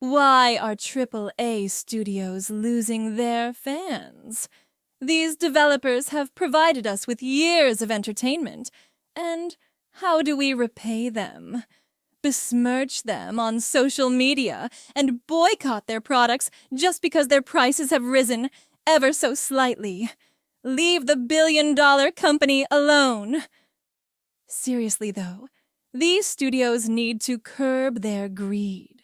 Why are AAA studios losing their fans? These developers have provided us with years of entertainment, and how do we repay them? Besmirch them on social media and boycott their products just because their prices have risen ever so slightly. Leave the billion-dollar company alone. Seriously, though, these studios need to curb their greed.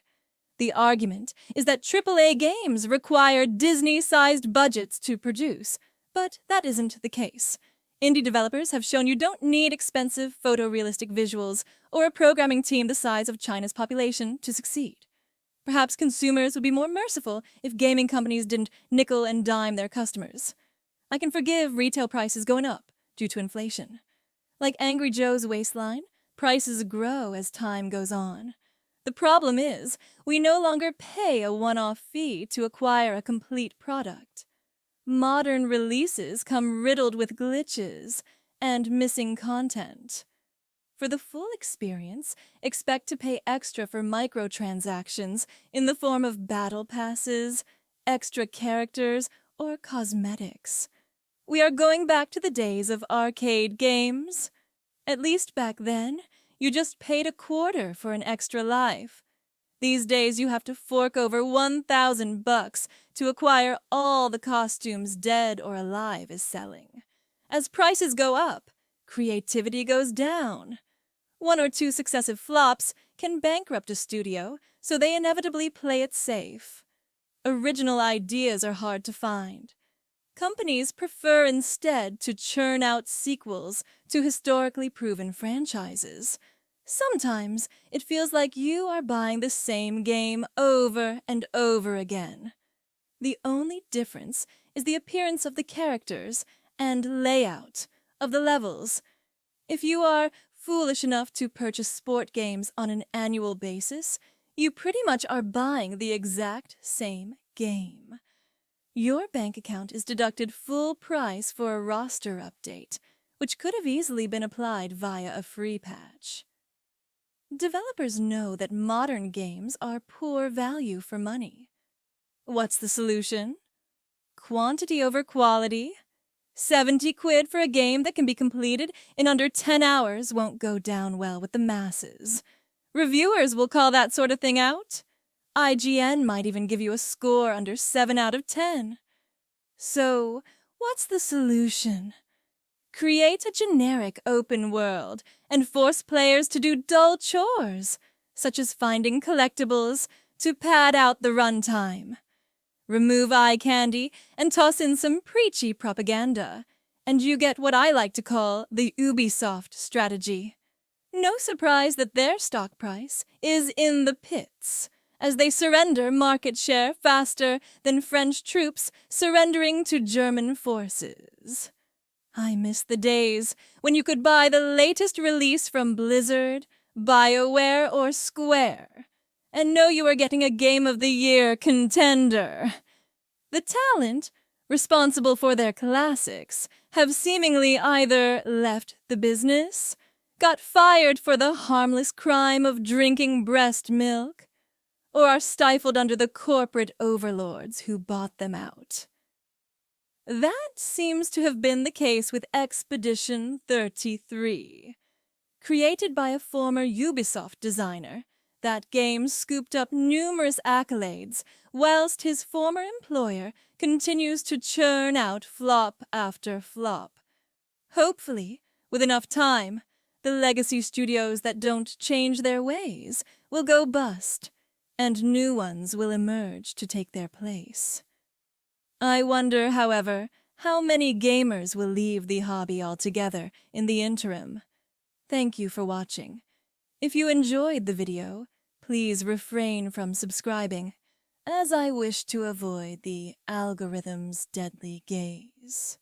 The argument is that AAA games require Disney-sized budgets to produce, but that isn't the case. Indie developers have shown you don't need expensive photorealistic visuals or a programming team the size of China's population to succeed. Perhaps consumers would be more merciful if gaming companies didn't nickel and dime their customers. I can forgive retail prices going up due to inflation. Like Angry Joe's waistline, prices grow as time goes on. The problem is, we no longer pay a one-off fee to acquire a complete product. Modern releases come riddled with glitches and missing content. For the full experience, expect to pay extra for microtransactions in the form of battle passes, extra characters, or cosmetics. We are going back to the days of arcade games. At least back then, you just paid a quarter for an extra life. These days you have to fork over $1,000 to acquire all the costumes Dead or Alive is selling. As prices go up, creativity goes down. One or two successive flops can bankrupt a studio, so they inevitably play it safe. Original ideas are hard to find. Companies prefer instead to churn out sequels to historically proven franchises. Sometimes it feels like you are buying the same game over and over again. The only difference is the appearance of the characters and layout of the levels. If you are foolish enough to purchase sport games on an annual basis, you pretty much are buying the exact same game. Your bank account is deducted full price for a roster update, which could have easily been applied via a free patch. Developers know that modern games are poor value for money. What's the solution? Quantity over quality. 70 quid for a game that can be completed in under 10 hours won't go down well with the masses. Reviewers will call that sort of thing out. IGN might even give you a score under 7 out of 10. So, what's the solution? Create a generic open world and force players to do dull chores, such as finding collectibles, to pad out the runtime. Remove eye candy and toss in some preachy propaganda, and you get what I like to call the Ubisoft strategy. No surprise that their stock price is in the pits, as they surrender market share faster than French troops surrendering to German forces. I miss the days when you could buy the latest release from Blizzard, BioWare, or Square, and know you were getting a Game of the Year contender. The talent responsible for their classics have seemingly either left the business, got fired for the harmless crime of drinking breast milk, or are stifled under the corporate overlords who bought them out. That seems to have been the case with Expedition 33. Created by a former Ubisoft designer, that game scooped up numerous accolades, whilst his former employer continues to churn out flop after flop. Hopefully, with enough time, the legacy studios that don't change their ways will go bust, and new ones will emerge to take their place. I wonder, however, how many gamers will leave the hobby altogether in the interim. Thank you for watching. If you enjoyed the video, please refrain from subscribing, as I wish to avoid the algorithm's deadly gaze.